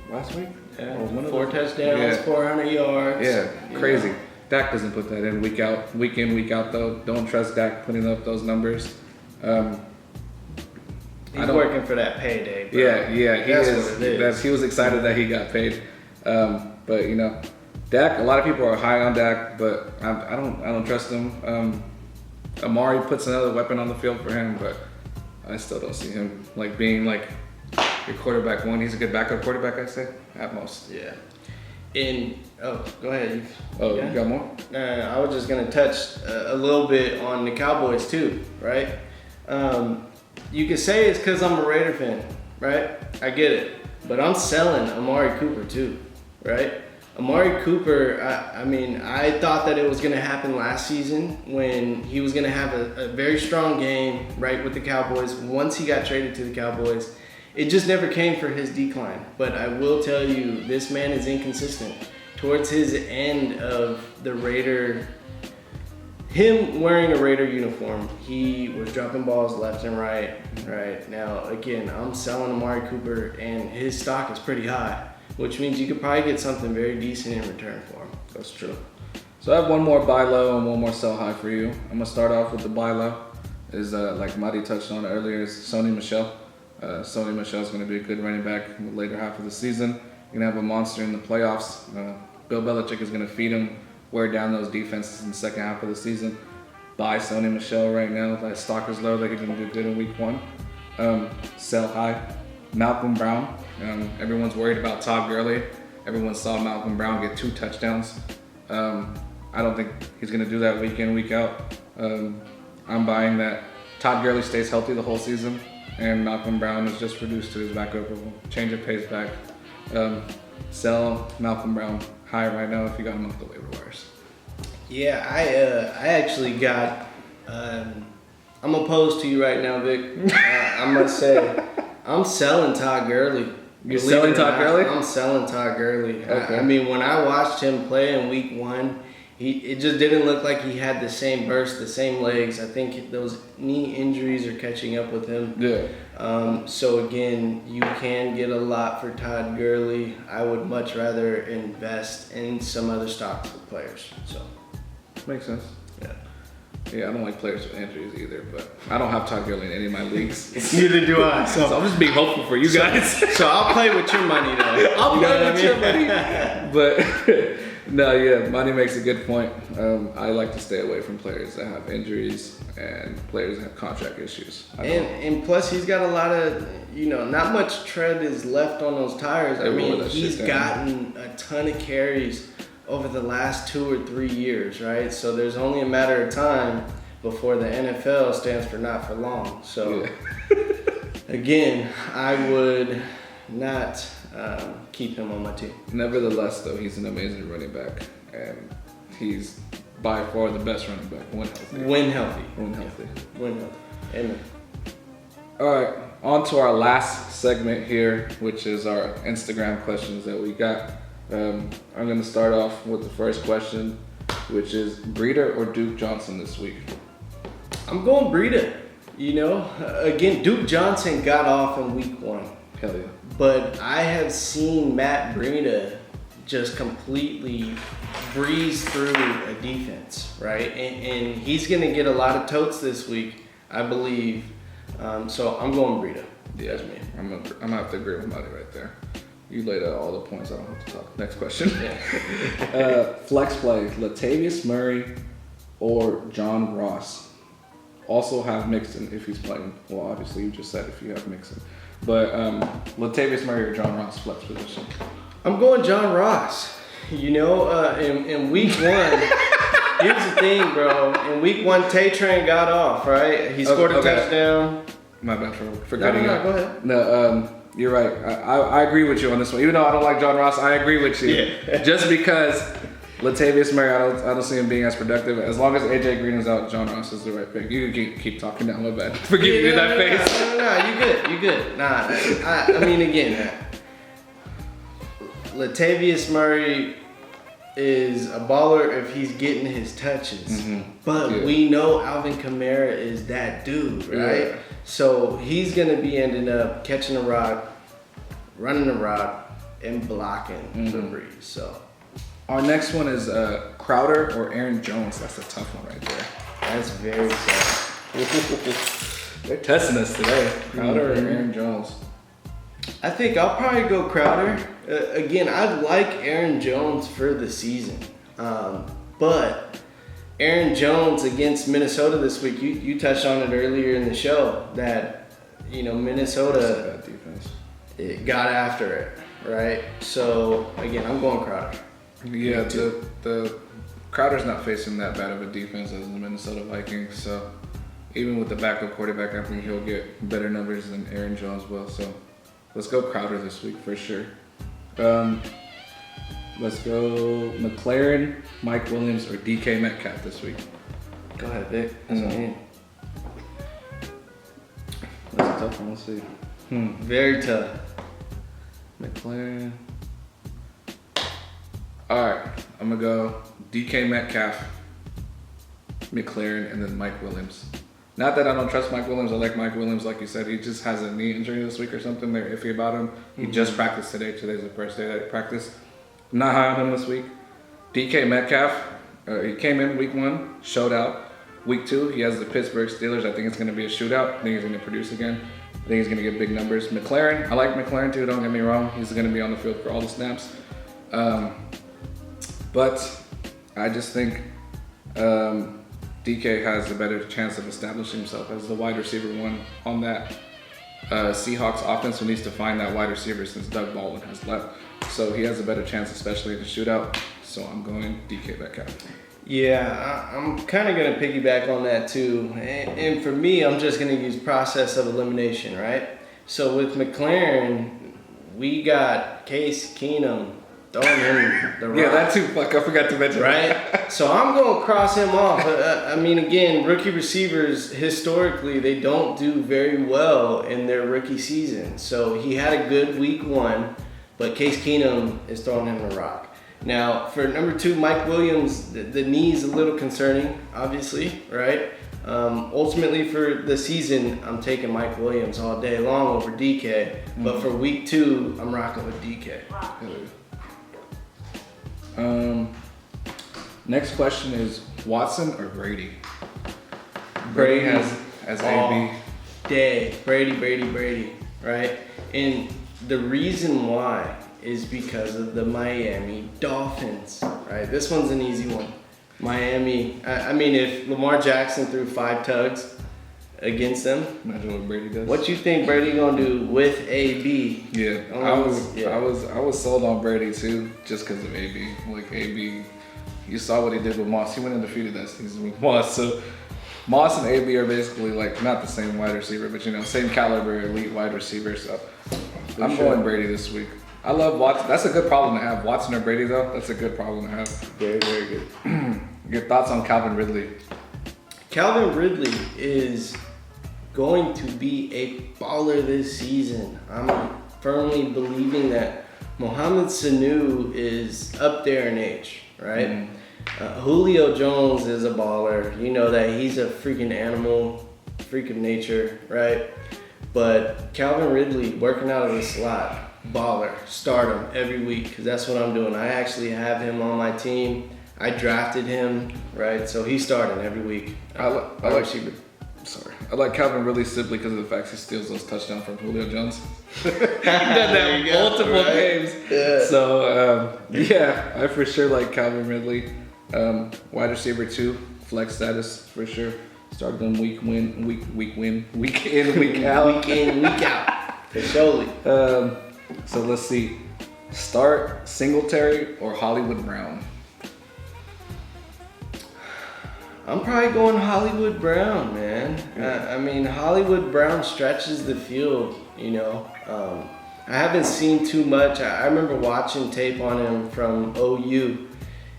last week. Yeah, 4 touchdowns, 400 yards. Yeah, crazy. Dak doesn't put that in week in, week out though. Don't trust Dak putting up those numbers. He's working for that payday, bro. Yeah, he That's is. what it is. He was excited that he got paid. But Dak. A lot of people are high on Dak, but I don't trust him. Amari puts another weapon on the field for him, but I still don't see him being your quarterback 1. He's a good backup quarterback, I'd say, at most. Yeah. Go ahead. You got more? I was just gonna touch a little bit on the Cowboys too, right? You could say it's because I'm a Raider fan, right? I get it, but I'm selling Amari Cooper too, right? Amari Cooper, I thought that it was gonna happen last season when he was gonna have a very strong game, right, with the Cowboys. Once he got traded to the Cowboys, it just never came for his decline. But I will tell you, this man is inconsistent. Towards his end of the Raider, him wearing a Raider uniform, he was dropping balls left and right. Now, again, I'm selling Amari Cooper, and his stock is pretty high, which means you could probably get something very decent in return for him. That's true. So I have one more buy low and one more sell high for you. I'm gonna start off with the buy low. Is like Marty touched on earlier, is Sony Michel. Sony Michel is going to be a good running back in the later half of the season. You're going to have a monster in the playoffs. Bill Belichick is going to feed him, wear down those defenses in the second half of the season. Buy Sony Michel right now. That stock is low. They're going to do good in week 1. Sell high. Malcolm Brown. Everyone's worried about Todd Gurley. Everyone saw Malcolm Brown get 2 touchdowns. I don't think he's going to do that week in, week out. I'm buying that Todd Gurley stays healthy the whole season, and Malcolm Brown is just reduced to his backup. Change of pace back. Sell Malcolm Brown high right now if you got him off the waiver wires. Yeah, I actually got. I'm opposed to you right now, Vic. I must say, I'm selling Todd Gurley. You're selling Todd Gurley? I'm selling Todd Gurley. Okay. When I watched him play in week 1, it just didn't look like he had the same burst, the same legs. I think those knee injuries are catching up with him. Yeah. So again, you can get a lot for Todd Gurley. I would much rather invest in some other stocks with players. So Makes sense. yeah. Yeah, I don't like players with injuries either, but I don't have Todd Gurley in any of my leagues. Neither do I. So I'm just being hopeful for you guys. So I'll play with your money though. I'll play with your money. But no, yeah, Money makes a good point. I like to stay away from players that have injuries and players that have contract issues. And plus he's got a lot of, not much tread is left on those tires. He's gotten a ton of carries over the last 2 or 3 years, right? So there's only a matter of time before the NFL stands for not for long. So again, I would not keep him on my team. Nevertheless, though, he's an amazing running back, and he's by far the best running back when healthy. When healthy. Amen. All right, on to our last segment here, which is our Instagram questions that we got. I'm going to start off with the first question, which is Breida or Duke Johnson this week? I'm going Breida. Again, Duke Johnson got off in week 1. Hell yeah. But I have seen Matt Breida just completely breeze through a defense, right? And he's going to get a lot of totes this week, I believe. So I'm going Breida. Yeah, That's me. I'm gonna have to agree with Monty right there. You laid out all the points. I don't have to talk. Next question. Flex play: Latavius Murray or John Ross. Also have Mixon if he's playing. Well, obviously you just said if you have Mixon, but Latavius Murray or John Ross flex position. I'm going John Ross. You know, in week one, here's the thing, bro. In week one, Tay Train got off, right? He scored a touchdown. My bad for cutting No, you. go ahead. No, you're right. I agree with you on this one. Even though I don't like John Ross, I agree with you. Yeah. Just because Latavius Murray, I don't see him being as productive. As long as AJ Green is out, John Ross is the right pick. You can keep talking down, my bad. Forgive me that face. No, you good. Nah, I mean, again, Latavius Murray is a baller if he's getting his touches. Mm-hmm. But we know Alvin Kamara is that dude, right? Yeah. So he's going to be ending up catching a rock, running a rock, and blocking the breeze. So our next one is Crowder or Aaron Jones. That's a tough one right there. That's very tough. They're testing us today. Crowder or Aaron Jones? I think I'll probably go Crowder. Again, I like Aaron Jones for the season. But Aaron Jones against Minnesota this week, you touched on it earlier in the show that, you know, Minnesota bad defense. It got after it, right? So, again, I'm going Crowder. Yeah, the Crowder's not facing that bad of a defense as the Minnesota Vikings. So, even with the backup quarterback, I think he'll get better numbers than Aaron Jones will. So, let's go Crowder this week for sure. Let's go McLaren, Mike Williams, or DK Metcalf this week. Go ahead, Vic. That's what I mean. That's a tough one. Let's see. Very tough. McLaren. All right, I'm gonna go DK Metcalf, McLaren, and then Mike Williams. Not that I don't trust Mike Williams. I like Mike Williams, like you said. He just has a knee injury this week or something. They're iffy about him. He just practiced today. Today's the first day that he practiced. I'm not high on him this week. DK Metcalf, he came in week 1, showed out. Week 2, he has the Pittsburgh Steelers. I think it's going to be a shootout. I think he's going to produce again. I think he's going to get big numbers. McLaren, I like McLaren too. Don't get me wrong. He's going to be on the field for all the snaps. But I just think DK has a better chance of establishing himself as the wide receiver 1 on that Seahawks offense, who needs to find that wide receiver since Doug Baldwin has left. So he has a better chance, especially in the shootout. So I'm going DK Metcalf. Yeah, I'm kind of going to piggyback on that too. And for me, I'm just going to use process of elimination, right? So with McLaren, we got Case Keenum throwing him the rock. Yeah, that too. Fuck, I forgot to mention right? So I'm going to cross him off. I mean, again, rookie receivers, historically, they don't do very well in their rookie season. So he had a good week 1, but Case Keenum is throwing him the rock. Now, for number 2, Mike Williams, the knee is a little concerning, obviously, right? Ultimately, for the season, I'm taking Mike Williams all day long over DK. But for week 2, I'm rocking with DK. Next question is Watson or Brady? Brady has AB. Day. Brady, right? And the reason why is because of the Miami Dolphins, right? This one's an easy one. Miami, I mean, if Lamar Jackson threw 5 tugs against them, imagine what Brady does. What you think Brady gonna do with AB? Yeah, I was sold on Brady too, just because of AB. Like AB, you saw what he did with Moss. He went undefeated that season with Moss. So Moss and AB are basically like not the same wide receiver, but same caliber elite wide receiver. So I'm going Brady this week. I love Watson. That's a good problem to have. Watson or Brady though, that's a good problem to have. Very, very good. Your thoughts on Calvin Ridley? Calvin Ridley is going to be a baller this season. I'm firmly believing that Mohamed Sanu is up there in age, right? Julio Jones is a baller. You know that he's a freaking animal, freak of nature, right? But Calvin Ridley working out of the slot, baller, start him every week, because that's what I'm doing. I actually have him on my team. I drafted him, right? So he's starting every week. I like Calvin Ridley simply because of the fact he steals those touchdowns from Julio Jones. He did that multiple games. Yeah. So I for sure like Calvin Ridley. Wide receiver 2, flex status for sure. Started them week in, week out. Week in, week out. For surely. So let's see. Start Singletary or Hollywood Brown? I'm probably going Hollywood Brown, man. I mean, Hollywood Brown stretches the field, you know. I haven't seen too much. I remember watching tape on him from OU,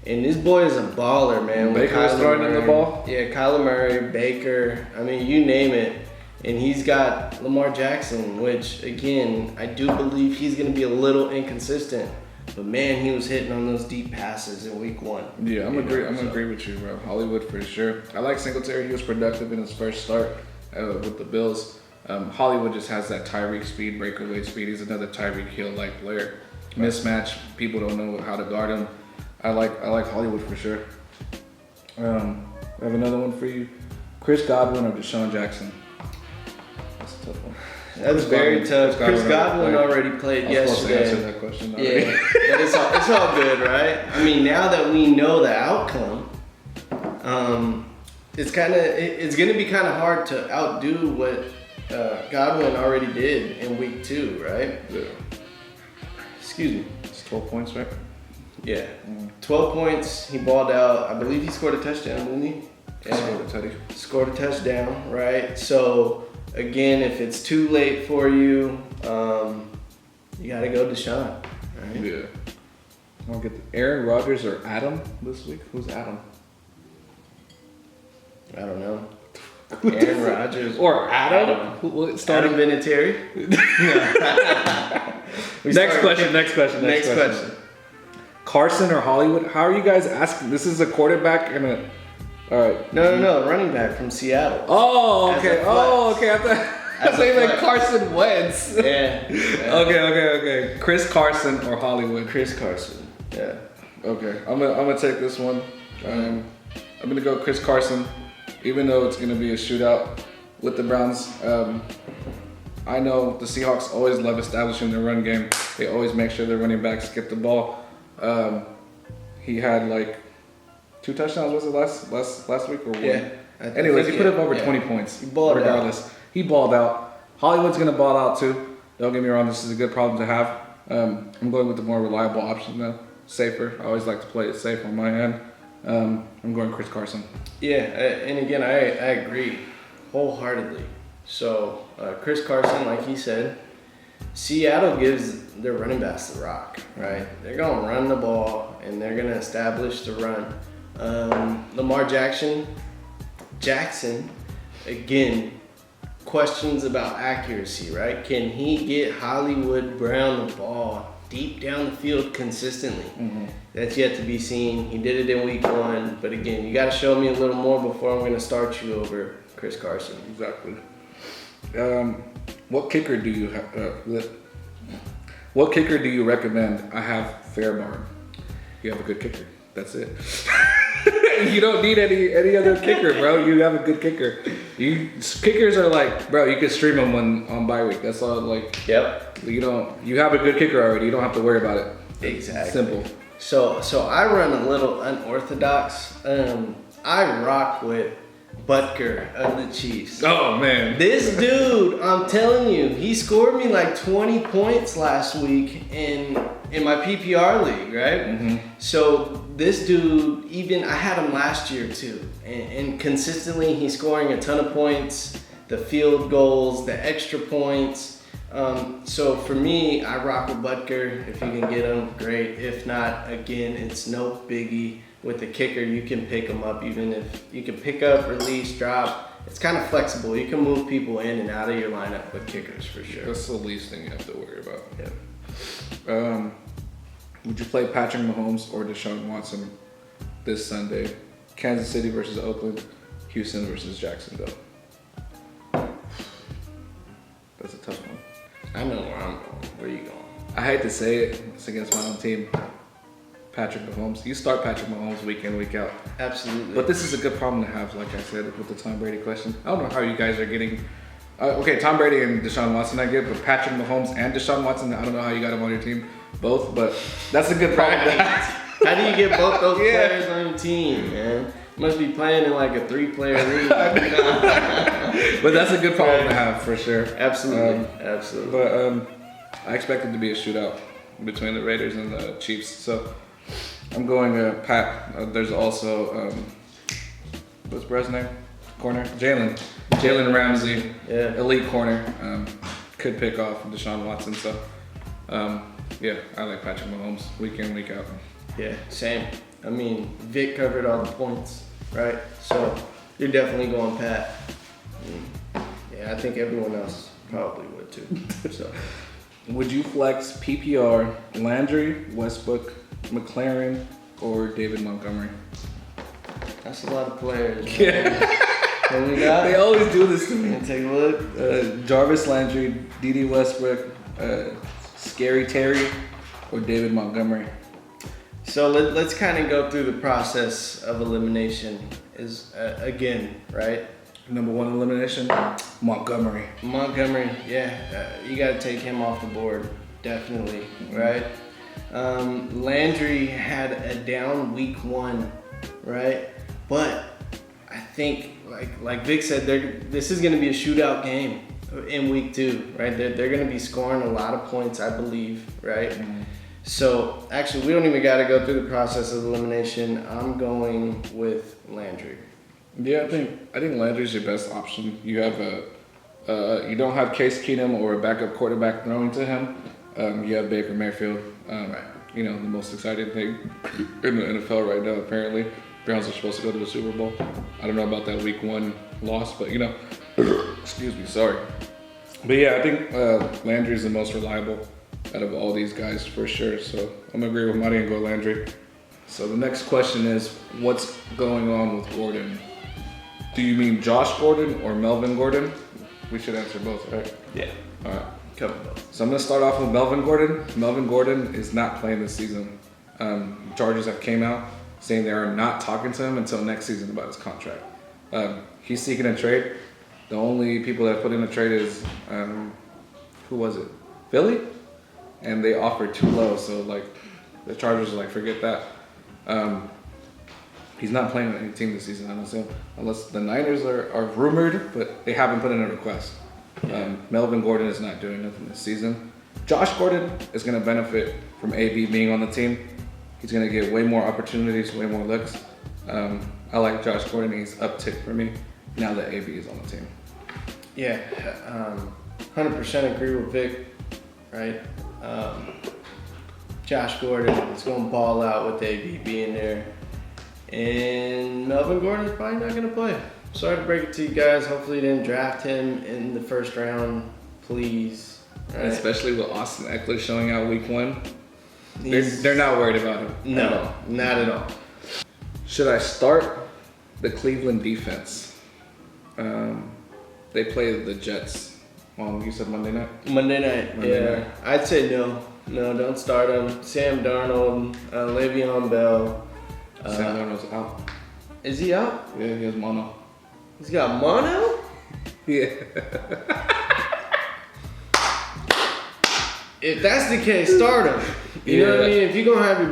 and this boy is a baller, man. Baker was throwing him the ball? Yeah, Kyler Murray, Baker, I mean, you name it. And he's got Lamar Jackson, which, again, I do believe he's going to be a little inconsistent. But, man, he was hitting on those deep passes in week 1. Yeah, I'm gonna agree with you, bro. Hollywood for sure. I like Singletary. He was productive in his first start with the Bills. Hollywood just has that Tyreek speed, breakaway speed. He's another Tyreek Hill-like player. Mismatch. People don't know how to guard him. I like Hollywood for sure. I have another one for you. Chris Godwin or Deshaun Jackson? That's a tough one. That's very tough. Chris Godwin already played yesterday. I was supposed to answer that question already. Yeah, but it's all good, right? I mean, now that we know the outcome, it's gonna be kind of hard to outdo what Godwin already did in week 2, right? Yeah. Excuse me. It's 12 points, right? Yeah. 12 points. He balled out. I believe he scored a touchdown, didn't he? Yeah. Scored a touchdown, right? So, again, if it's too late for you, you got to go Deshaun, right? Yeah. I'll get Aaron Rodgers or Adam this week. Who's Adam? I don't know. Aaron Rodgers. Or Adam? Adam Vinatieri. Next question. Carson or Hollywood? How are you guys asking? This is a quarterback and a... All right. No. Running back from Seattle. Oh, okay. I thought you meant Carson Wentz. Yeah. Okay. Chris Carson or Hollywood? Chris Carson. Yeah. Okay. I'm gonna take this one. I'm gonna go Chris Carson, even though it's gonna be a shootout with the Browns. I know the Seahawks always love establishing their run game. They always make sure their running backs get the ball. He had like 2 touchdowns, was it last week or 1? Yeah. Anyways, he put up over 20 points. He balled regardless. out. He balled out. Hollywood's gonna ball out too. Don't get me wrong, this is a good problem to have. I'm going with the more reliable option though. Safer. I always like to play it safe on my end. I'm going Chris Carson. Yeah, and again, I agree wholeheartedly. So, Chris Carson, like he said, Seattle gives their running backs the rock, right? They're going to run the ball, and they're going to establish the run. Lamar Jackson, again, questions about accuracy, right? Can he get Hollywood Brown the ball deep down the field consistently? Mm-hmm. That's yet to be seen. He did it in week 1, but again, you got to show me a little more before I'm going to start you over Chris Carson. Exactly. What kicker do you have? What kicker do you recommend? I have Fairbairn. You have a good kicker. That's it. You don't need any other kicker, bro. You have a good kicker. Kickers are like, bro, you can stream them on bye week. That's all. Like, yep. You have a good kicker already. You don't have to worry about it. Exactly. Simple. So I run a little unorthodox. I rock with Butker of the Chiefs. Oh man, this dude, I'm telling you, he scored me like 20 points last week in my PPR league, right? Mm-hmm. So this dude, even I had him last year too, and consistently he's scoring a ton of points, the field goals, the extra points. So for me, I rock with Butker. If you can get him, great. If not, again, it's no biggie. With the kicker, you can pick them up, even if you can pick up, release, drop. It's kind of flexible. You can move people in and out of your lineup with kickers for sure. That's the least thing you have to worry about. Yeah. Would you play Patrick Mahomes or Deshaun Watson this Sunday? Kansas City versus Oakland, Houston versus Jacksonville. That's a tough one. I know where I'm going. Where are you going? I hate to say it. It's against my own team. Patrick Mahomes. You start Patrick Mahomes week in, week out. Absolutely. But this is a good problem to have, like I said, with the Tom Brady question. I don't know how you guys are getting... okay, Tom Brady and Deshaun Watson I get, but Patrick Mahomes and Deshaun Watson, I don't know how you got them on your team, both, but that's a good problem to have. How do you get both those players on your team, man? You must be playing in like a 3-player league. But that's a good problem to have, for sure. Absolutely. Absolutely. But I expect it to be a shootout. between the Raiders and the Chiefs. So I'm going Pat. There's also what's Brad's name? Corner Jalen Ramsey, elite corner. Could pick off Deshaun Watson. So yeah, I like Patrick Mahomes week in, week out. Yeah, same. I mean, Vic covered all the points, right? So you're definitely going Pat. Yeah, I think everyone else probably would too. So, would you flex PPR Landry, Westbrook, McLaren, or David Montgomery? that's a lot of players. Man. Yeah. What we got? They always do this to me. Let me take a look. Jarvis Landry, D.D. Westbrook, Scary Terry, or David Montgomery. So let's kind of go through the process of elimination. Is again, right? Number one elimination, Montgomery. Montgomery, yeah, you got to take him off the board, definitely, right? Landry had a down week 1, right? But I think, like Vic said, this is going to be a shootout game in week 2, right? They're going to be scoring a lot of points, I believe, right? Mm-hmm. So actually, we don't even got to go through the process of elimination. I'm going with Landry. Yeah, I think Landry's your best option. You have you don't have Case Keenum or a backup quarterback throwing to him. You have Baker Mayfield. Right. You know, the most exciting thing in the NFL right now. Apparently, Browns are supposed to go to the Super Bowl. I don't know about that week 1 loss, but you know, excuse me, sorry. But yeah, I think Landry's the most reliable out of all these guys for sure. So I'm gonna agree with Marty and go Landry. So the next question is, what's going on with Gordon? Do you mean Josh Gordon or Melvin Gordon? We should answer both, right? Yeah. All right. Cover both. So I'm going to start off with Melvin Gordon. Melvin Gordon is not playing this season. Chargers have came out saying they are not talking to him until next season about his contract. He's seeking a trade. The only people that put in a trade is, who was it? Philly? And they offered too low, so like the Chargers are like, forget that. He's not playing with any team this season, I don't assume, unless the Niners are rumored, but they haven't put in a request. Melvin Gordon is not doing nothing this season. Josh Gordon is going to benefit from AB being on the team. He's going to get way more opportunities, way more looks. I like Josh Gordon. He's uptick for me now that AB is on the team. Yeah, 100% agree with Vic, right? Josh Gordon is going to ball out with AB being there. And Melvin Gordon is probably not going to play. Sorry to break it to you guys. Hopefully you didn't draft him in the first round, please. Right? Especially with Austin Eckler showing out week 1. They're not worried about him. No, not at all. Should I start the Cleveland defense? They play the Jets. You said Monday night? Monday night. I'd say no. No, don't start him. Sam Darnold, Le'Veon Bell. Sam Darnold's out. Is he out? Yeah, he has mono. He's got mono? Yeah. If that's the case, start him. You know what I mean? If you're going to have your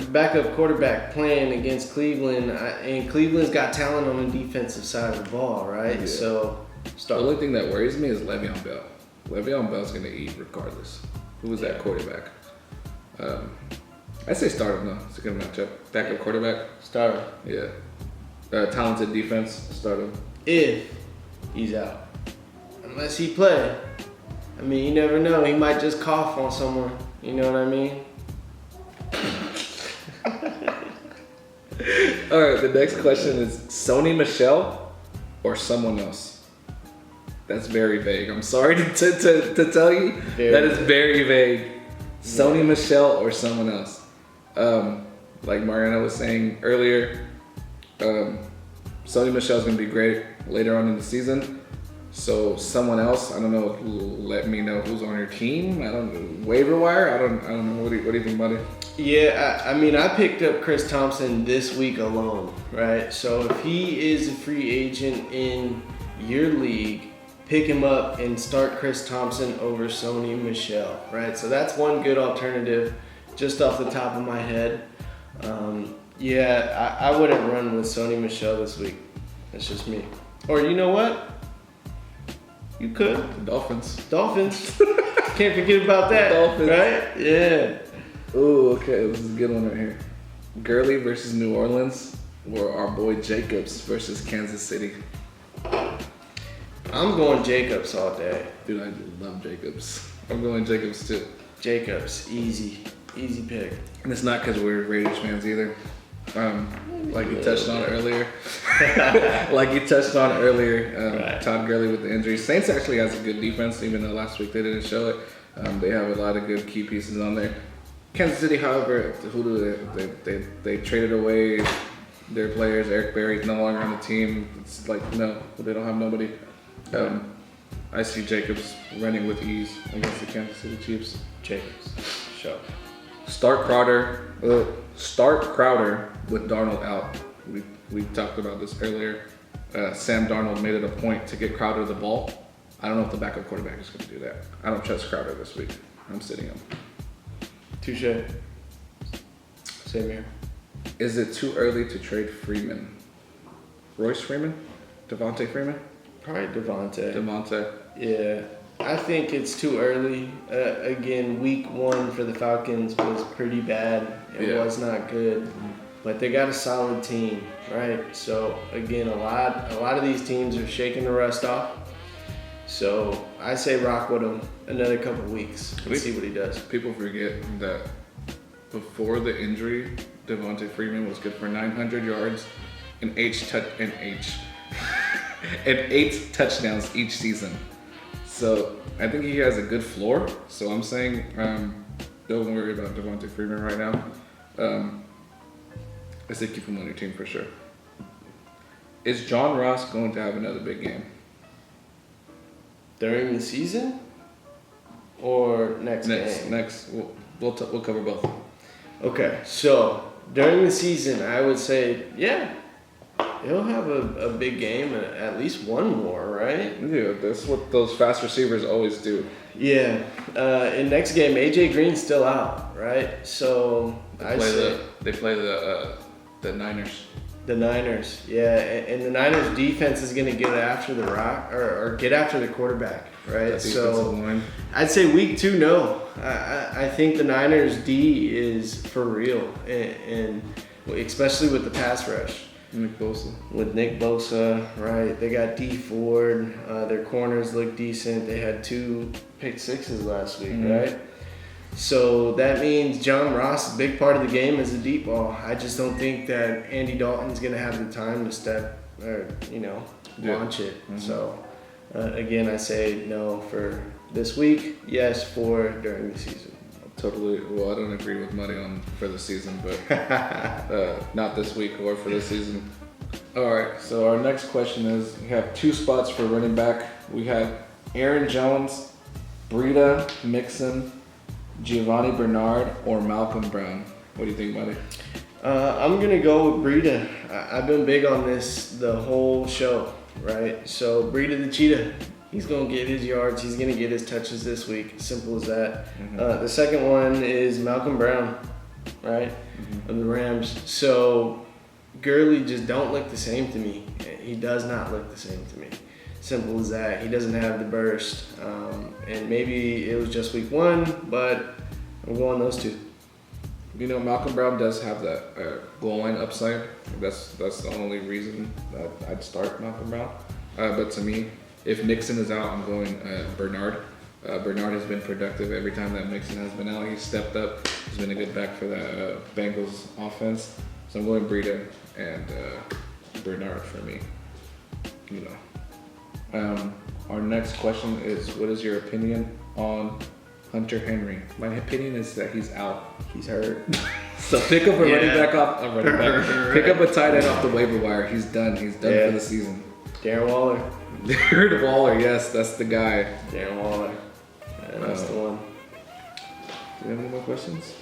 backup quarterback playing against Cleveland, and Cleveland's got talent on the defensive side of the ball, right? Yeah. So, start. The only thing that worries me is Le'Veon Bell. Le'Veon Bell's going to eat regardless. Who is that quarterback? I'd say start him though. It's a good matchup. Backup quarterback. Start him. Yeah. Talented defense. Start him. If he's out. Unless he play. I mean, you never know. He might just cough on someone. You know what I mean? All right, the next question is Sony Michel or someone else? That's very vague. I'm sorry to tell you. That is very vague. Sony Michel or someone else? Like Mariana was saying earlier, Sony Michel's going to be great later on in the season. So someone else, I don't know, let me know who's on your team. I don't know, waiver wire. I don't know. What do you think about it? Yeah, I mean, I picked up Chris Thompson this week alone, right? So if he is a free agent in your league, pick him up and start Chris Thompson over Sony Michel, right? So that's one good alternative, just off the top of my head. I wouldn't run with Sony Michel this week. That's just me. Or you know what? You could. Dolphins. Can't forget about that. Dolphins. Right? Yeah. Ooh, okay, this is a good one right here. Gurley versus New Orleans, or our boy Jacobs versus Kansas City. I'm going Jacobs all day. Dude, I love Jacobs. I'm going Jacobs too. Jacobs, easy pick. And it's not because we're Raiders fans either. Like you touched on earlier. Right. Todd Gurley with the injury. Saints actually has a good defense, even though last week they didn't show it. They have a lot of good key pieces on there. Kansas City, however, who do they traded away their players. Eric Berry's no longer on the team. It's like, no, they don't have nobody. I see Jacobs running with ease against the Kansas City Chiefs. Jacobs, show. Start Crowder with Darnold out. We talked about this earlier. Sam Darnold made it a point to get Crowder the ball. I don't know if the backup quarterback is going to do that. I don't trust Crowder this week. I'm sitting him. Touche. Same here. Is it too early to trade Freeman? Royce Freeman? Devontae Freeman? Probably Devontae. Yeah. I think it's too early. Again, week 1 for the Falcons was pretty bad. It was not good. But they got a solid team, right? So again, a lot of these teams are shaking the rust off. So I say rock with him another couple weeks and see what he does. People forget that before the injury, Devontae Freeman was good for 900 yards and 8 touchdowns each season. So I think he has a good floor. So I'm saying don't worry about Devontae Freeman right now. I say keep him on your team for sure. Is John Ross going to have another big game? During the season or next game? Next. We'll cover both. Okay, so during the season, I would say, yeah, he'll have a big game, at least one more, right? Yeah, that's what those fast receivers always do. Yeah. In next game, AJ Green's still out, right? So they play the Niners. The Niners, yeah, and the Niners defense is going to get after the rock or get after the quarterback, right? So I'd say week 2, no. I think the Niners D is for real, and especially with the pass rush. With Nick Bosa, right? They got D Ford. Their corners look decent. They had 2 pick sixes last week, right? So that means John Ross, a big part of the game is a deep ball. I just don't think that Andy Dalton's going to have the time to step or, launch it. So, again, I say no for this week, yes for during the season. Totally. Well, I don't agree with money on for the season, but not this week or for this season. All right, so our next question is, we have 2 spots for running back. We have Aaron Jones, Breida, Mixon, Giovanni Bernard, or Malcolm Brown. What do you think, buddy? I'm going to go with Breida. I've been big on this the whole show, right? So Breida the Cheetah, he's going to get his yards. He's going to get his touches this week. Simple as that. The second one is Malcolm Brown, right, of the Rams. So Gurley just don't look the same to me. He does not look the same to me. Simple as that. He doesn't have the burst. And maybe it was just week 1, but I'm going those 2. Malcolm Brown does have that goal line upside. That's the only reason that I'd start Malcolm Brown. But to me, if Mixon is out, I'm going Bernard. Bernard has been productive every time that Mixon has been out. He's stepped up. He's been a good back for the Bengals offense. So I'm going Breida and Bernard for me. Our next question is, what is your opinion on Hunter Henry? My opinion is that he's out. He's hurt. So pick up a running back off a running back. Pick up a tight end off the waiver wire. He's done. He's done for the season. Darren Waller. Darren Waller, yes, that's the guy. Darren Waller. Yeah, that's the one. Do you have any more questions?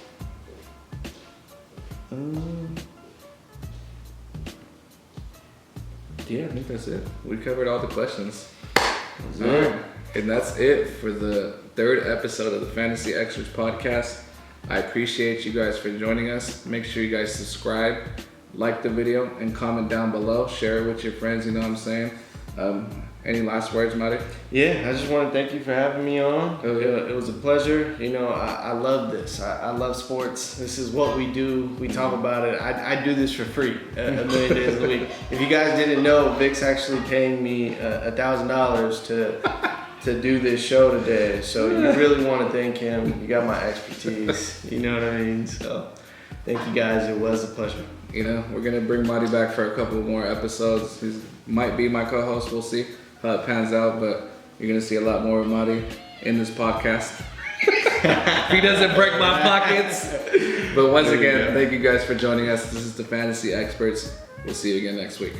Yeah, I think that's it. We covered all the questions. All right. And that's it for the 3rd episode of the Fantasy Expertz Podcast. I appreciate you guys for joining us. Make sure you guys subscribe, like the video, and comment down below. Share it with your friends, you know what I'm saying? Any last words, Marty? Yeah, I just want to thank you for having me on. Oh, yeah. It was a pleasure. You know, I love this. I love sports. This is what we do. We talk about it. I do this for free a million days a week. If you guys didn't know, Vic's actually paying me $1,000 to do this show today. So you really want to thank him. You got my expertise. You know what I mean? So thank you guys. It was a pleasure. You know, we're going to bring Marty back for a couple more episodes. He might be my co-host. We'll see how it pans out, but you're going to see a lot more of Marty in this podcast. If he doesn't break my pockets. But once again, thank you guys for joining us. This is the Fantasy Experts. We'll see you again next week.